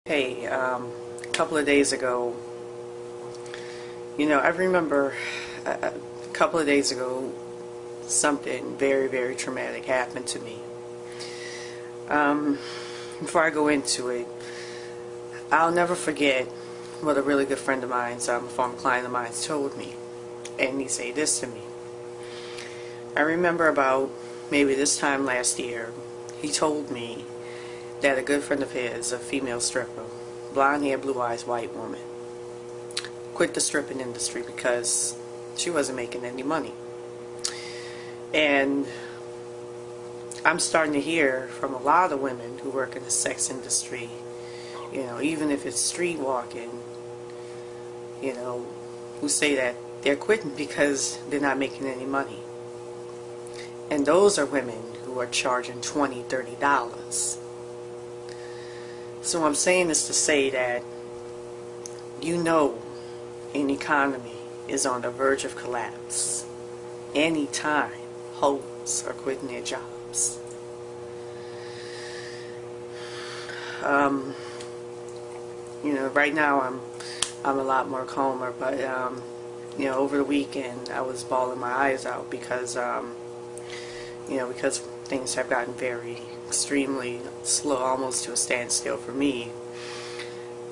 Hey, a couple of days ago, I remember a couple of days ago something very, very traumatic happened to me. Before I go into it, I'll never forget what a really good friend of mine, a former client of mine, told me. And he said this to me. I remember about maybe this time last year, he told me that a good friend of his, a female stripper, blonde hair, blue eyes, white woman, quit the stripping industry because she wasn't making any money. And I'm starting to hear from a lot of women who work in the sex industry, even if it's street walking, who say that they're quitting because they're not making any money. And those are women who are charging $20, $30. So I'm saying this to say that an economy is on the verge of collapse anytime hoes are quitting their jobs. Right now I'm a lot more calmer, but over the weekend I was bawling my eyes out because because things have gotten very extremely slow, almost to a standstill for me.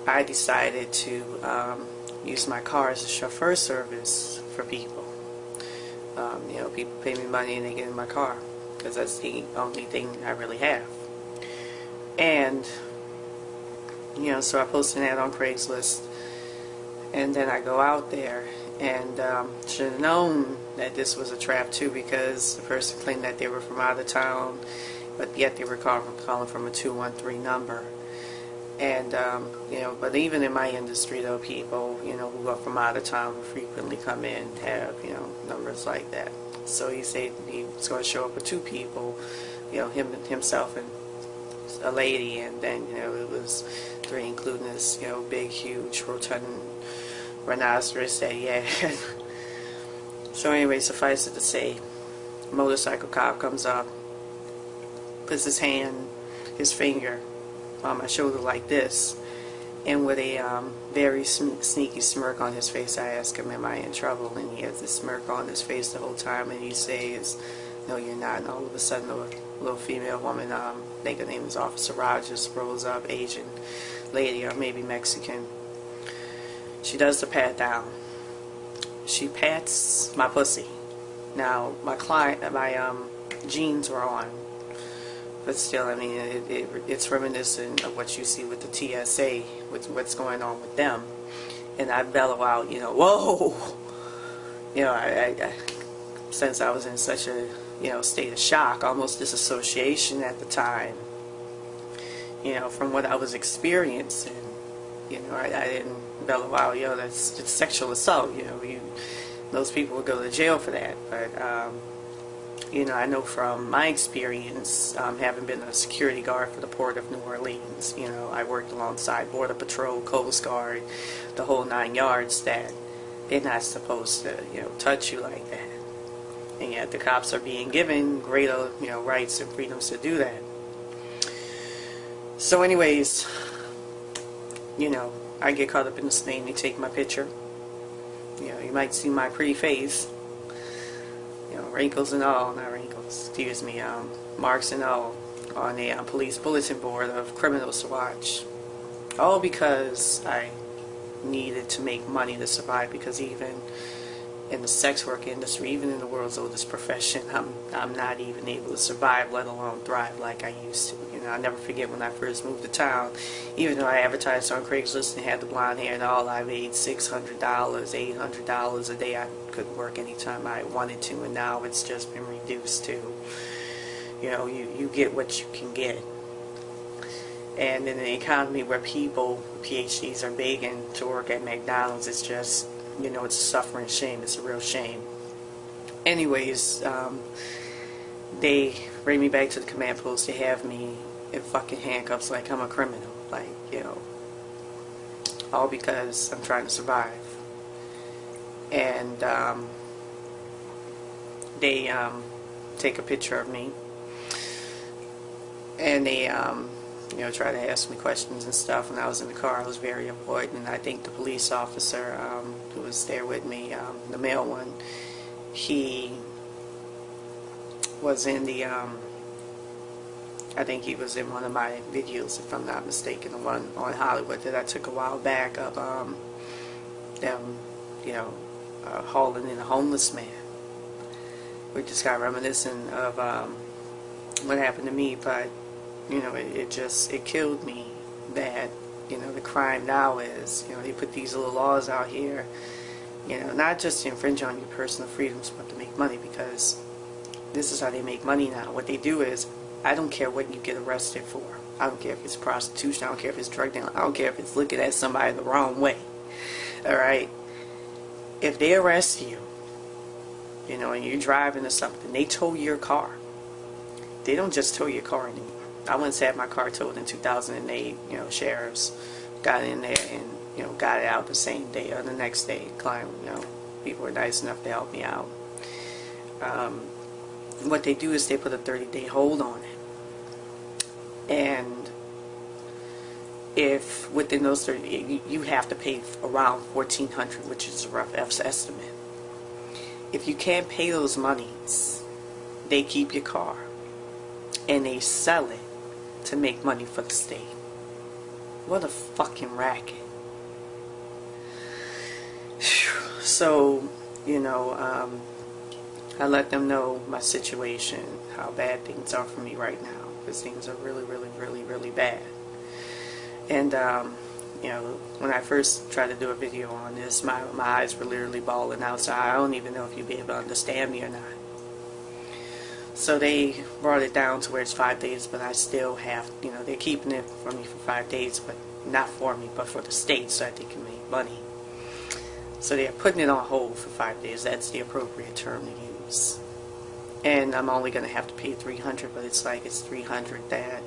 I decided to use my car as a chauffeur service for people. People pay me money and they get in my car because that's the only thing I really have. And so I posted an ad on Craigslist, and then I go out there and should have known that this was a trap too, because the person claimed that they were from out of town, but yet they were calling from a 213 number. And but even in my industry though, people who are from out of town frequently come in and have numbers like that. So he said he was going to show up with two people, himself and a lady, and then it was three, including this big, huge, rotund rhinoceros that he had. So anyway, suffice it to say, a motorcycle cop comes up, puts his finger on my shoulder like this, and with a very sneaky smirk on his face, I ask him, am I in trouble? And he has this smirk on his face the whole time, and he says, no, you're not. And all of a sudden, a little female woman, I think her name is Officer Rogers, rolls up, Asian lady, or maybe Mexican. She does the pat down. She pats my pussy. Now, my jeans were on, but still, I mean, it's reminiscent of what you see with the TSA, with what's going on with them. And I bellow out, whoa! I since I was in such a, state of shock, almost disassociation at the time, from what I was experiencing. I didn't bellow out, it's sexual assault, those people would go to jail for that. But, I know from my experience, having been a security guard for the Port of New Orleans, I worked alongside Border Patrol, Coast Guard, the whole 9 yards, that they're not supposed to, touch you like that. And yet the cops are being given greater, rights and freedoms to do that. So anyways, I get caught up in this thing. They take my picture. You might see my pretty face. Wrinkles and all, not wrinkles, excuse me, marks and all, on a police bulletin board of criminals to watch. All because I needed to make money to survive, because even in the sex work industry, even in the world's oldest profession, I'm not even able to survive, let alone thrive like I used to. I'll never forget when I first moved to town, even though I advertised on Craigslist and had the blonde hair and all, I made $600, $800 a day. I could work anytime I wanted to, and now it's just been reduced to, you get what you can get. And in an economy where people, PhDs, are begging to work at McDonald's, it's just, it's a suffering shame. It's a real shame. Anyways, they bring me back to the command post. They have me in fucking handcuffs like I'm a criminal. Like, all because I'm trying to survive. And they take a picture of me. And they, you know, try to ask me questions and stuff. When I was in the car, I was very avoidant. And I think the police officer who was there with me, the male one, he was in the, I think he was in one of my videos, if I'm not mistaken, the one on Hollywood that I took a while back of them, you know, hauling in a homeless man. We just got reminiscent of what happened to me, but you know, it killed me that, you know, the crime now is, you know, they put these little laws out here, you know, not just to infringe on your personal freedoms, but to make money, because this is how they make money now. What they do is, I don't care what you get arrested for. I don't care if it's prostitution. I don't care if it's drug dealing. I don't care if it's looking at somebody the wrong way. Alright? If they arrest you, you know, and you're driving or something, they tow your car. They don't just tow your car anymore. I once had my car towed in 2008. You know, sheriffs got in there and, you know, got it out the same day or the next day. Client, you know, people were nice enough to help me out. What they do is they put a 30-day hold on it. And if within those 30, you have to pay around $1,400, which is a rough estimate. If you can't pay those monies, they keep your car and they sell it to make money for the state. What a fucking racket. So, you know, I let them know my situation, how bad things are for me right now, because things are really, really, really, really bad. And, you know, when I first tried to do a video on this, my eyes were literally bawling out, so I don't even know if you'd be able to understand me or not. So they brought it down to where it's 5 days, but I still have, you know, they're keeping it for me for 5 days, but not for me, but for the state, so that they can make money. So they're putting it on hold for 5 days. That's the appropriate term to use. And I'm only going to have to pay $300, but it's like it's $300 that,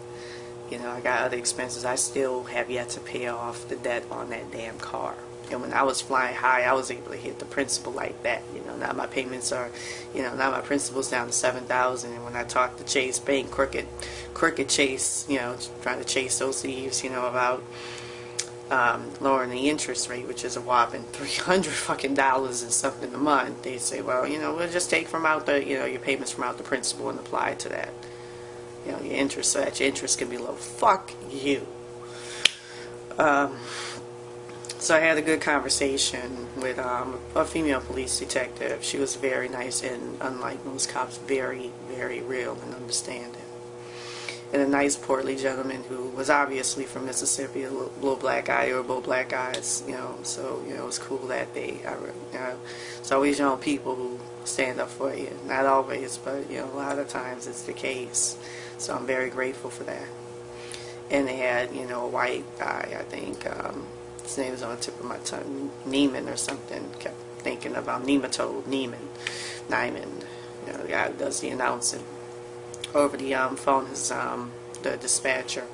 you know, I got other expenses. I still have yet to pay off the debt on that damn car. And when I was flying high, I was able to hit the principal like that. You know, now my payments are, you know, now my principal's down to $7,000. And when I talked to Chase Bank, crooked Chase, you know, trying to chase those thieves, you know, about lowering the interest rate, which is a whopping $300 fucking dollars and something a month. They say, well, you know, we'll just take from out the, you know, your payments from out the principal and apply it to that, you know, your interest, so that your interest can be low. Fuck you. So I had a good conversation with a female police detective. She was very nice and, unlike most cops, very, very real and understanding. And a nice, portly gentleman who was obviously from Mississippi, a little black eye or both black eyes, you know. So, you know, it was cool that they, you know, it's always young people who stand up for you. Not always, but, you know, a lot of times it's the case. So I'm very grateful for that. And they had, you know, a white guy, I think, his name was on the tip of my tongue, Neiman or something. Kept thinking about Nematode, Neiman, you know, the guy who does the announcing. Over the phone is the dispatcher.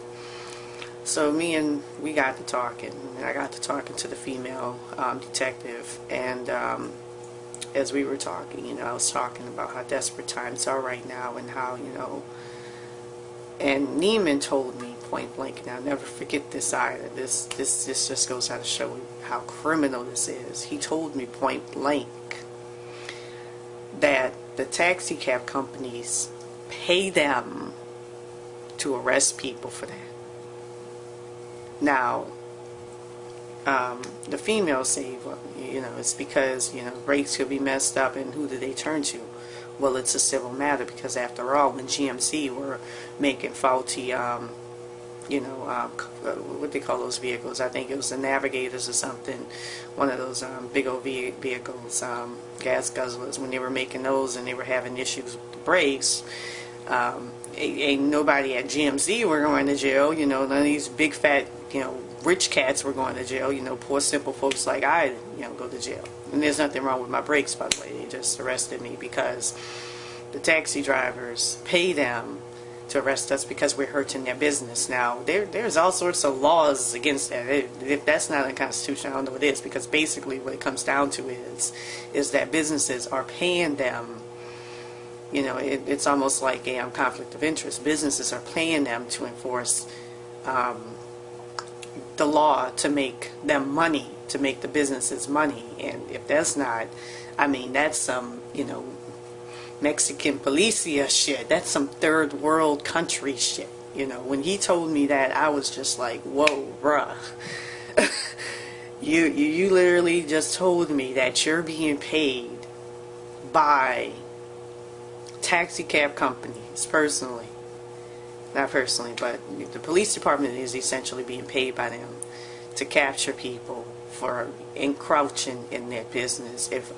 So we got to talking, and I got to talking to the female detective, and as we were talking, you know, I was talking about how desperate times are right now, and how, you know, and Neiman told me point blank, and I'll never forget this either. This just goes out to show you how criminal this is. He told me point blank that the taxi cab companies pay them to arrest people for that. Now, the females say, well, you know, it's because, you know, brakes could be messed up, and who do they turn to? Well, it's a civil matter, because after all, when GMC were making faulty, you know, what they call those vehicles, I think it was the Navigators or something, one of those big old vehicles, gas guzzlers, when they were making those and they were having issues with the brakes, ain't nobody at GMC were going to jail, you know, none of these big fat, you know, rich cats were going to jail, you know, poor simple folks like I, you know, go to jail. And there's nothing wrong with my brakes, by the way. They just arrested me because the taxi drivers pay them to arrest us because we're hurting their business. Now, there's all sorts of laws against that. If that's not unconstitutional, I don't know what it is, because basically what it comes down to is that businesses are paying them, you know, it's almost like a conflict of interest. Businesses are paying them to enforce the law to make them money, to make the businesses money. And if that's not, I mean, that's some, you know, Mexican policia shit. That's some third world country shit. You know, when he told me that, I was just like, whoa, bruh. You literally just told me that you're being paid by taxi cab companies, personally. Not personally, but the police department is essentially being paid by them to capture people for encroaching in their business. If,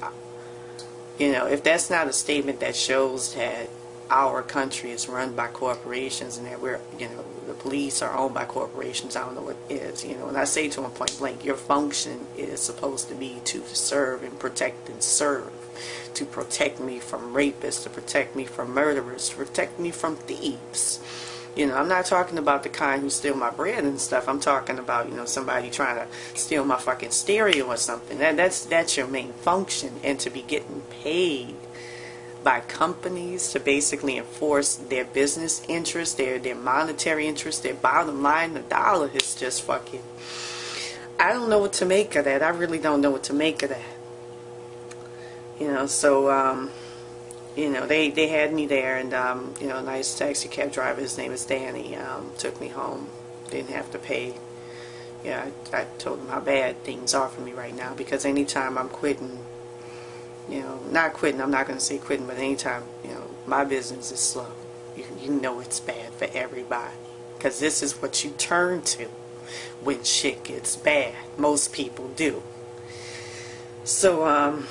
you know, if that's not a statement that shows that our country is run by corporations and that we're, you know, the police are owned by corporations, I don't know what is. You know, and I say to them point blank, your function is supposed to be to serve and protect and serve. To protect me from rapists, to protect me from murderers, to protect me from thieves. You know, I'm not talking about the kind who steal my bread and stuff. I'm talking about, you know, somebody trying to steal my fucking stereo or something. That's your main function. And to be getting paid by companies to basically enforce their business interests, their monetary interests, their bottom line, the dollar, is just fucking... I don't know what to make of that. I really don't know what to make of that. You know, so, you know, they had me there, and, you know, a nice taxi cab driver, his name is Danny, took me home. Didn't have to pay. Yeah, I told him how bad things are for me right now, because anytime I'm quitting, you know, not quitting, I'm not going to say quitting, but anytime, you know, my business is slow, you know it's bad for everybody, because this is what you turn to when shit gets bad. Most people do. So,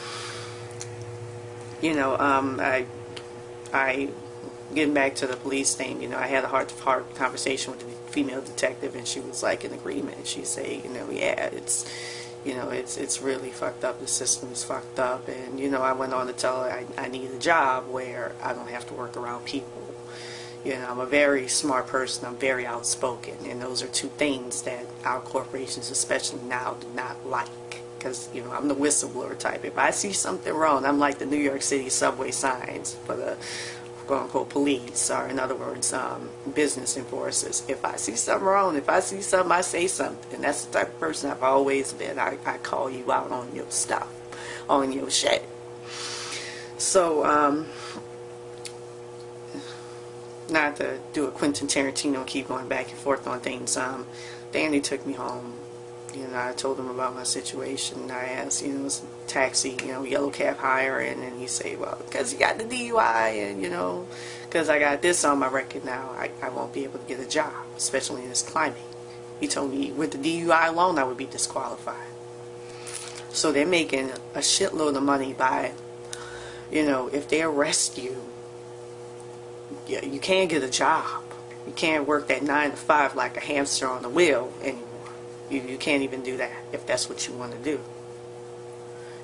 you know, I getting back to the police thing, you know, I had a heart-to-heart conversation with the female detective, and she was like in agreement. She said, you know, yeah, it's, you know, it's really fucked up. The system is fucked up. And, you know, I went on to tell her I need a job where I don't have to work around people. You know, I'm a very smart person. I'm very outspoken. And those are two things that our corporations, especially now, do not like. Because, you know, I'm the whistleblower type. If I see something wrong, I'm like the New York City subway signs for the quote-unquote police, or in other words, business enforcers. If I see something wrong, if I see something, I say something. And that's the type of person I've always been. I call you out on your stuff, on your shit. So, not to do a Quentin Tarantino and keep going back and forth on things, Danny took me home. You know, I told him about my situation. I asked, you know, it's taxi, you know, yellow cab hire, and then he said, well, because you got the DUI, and, you know, because I got this on my record now, I won't be able to get a job, especially in this climate. He told me with the DUI alone, I would be disqualified. So they're making a shitload of money by, you know, if they arrest you, you can't get a job. You can't work that 9 to 5 like a hamster on the wheel anymore. You can't even do that if that's what you want to do.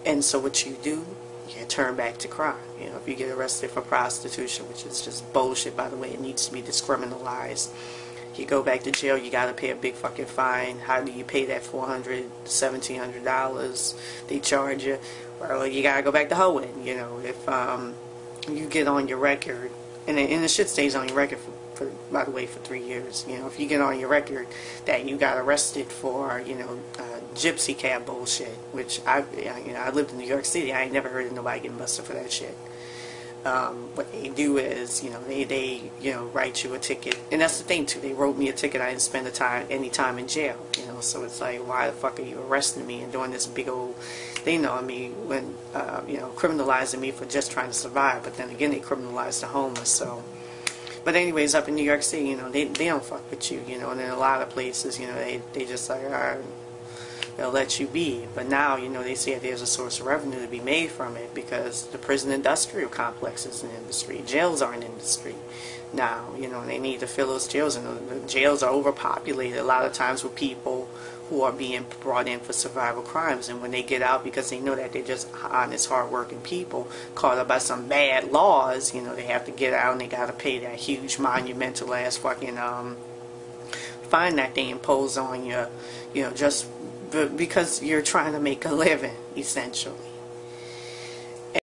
And so what you do, you turn back to crime. You know, if you get arrested for prostitution, which is just bullshit, by the way, it needs to be discriminalized. You go back to jail, you got to pay a big fucking fine. How do you pay that $400, $1,700 they charge you? Well, you got to go back to hoeing. You know, if you get on your record, and the shit stays on your record for, by the way, for 3 years. You know, if you get on your record that you got arrested for, you know, gypsy cab bullshit, which you know, I lived in New York City. I ain't never heard of nobody getting busted for that shit. What they do is, you know, they you know, write you a ticket, and that's the thing too. They wrote me a ticket. I didn't spend any time in jail. You know, so it's like, why the fuck are you arresting me and doing this big old thing on me when you know, criminalizing me for just trying to survive? But then again, they criminalize the homeless. So, but anyways, up in New York City, you know, they don't fuck with you. You know, and in a lot of places, you know, they just like, all right, they'll let you be. But now, you know, they say there's a source of revenue to be made from it, because the prison industrial complex is an industry. Jails are an industry now, you know, and they need to fill those jails, and the jails are overpopulated a lot of times with people who are being brought in for survival crimes. And when they get out, because they know that they're just honest, hard-working people caught up by some bad laws, you know, they have to get out and they got to pay that huge monumental ass fucking fine that they impose on you, you know, just because you're trying to make a living, essentially.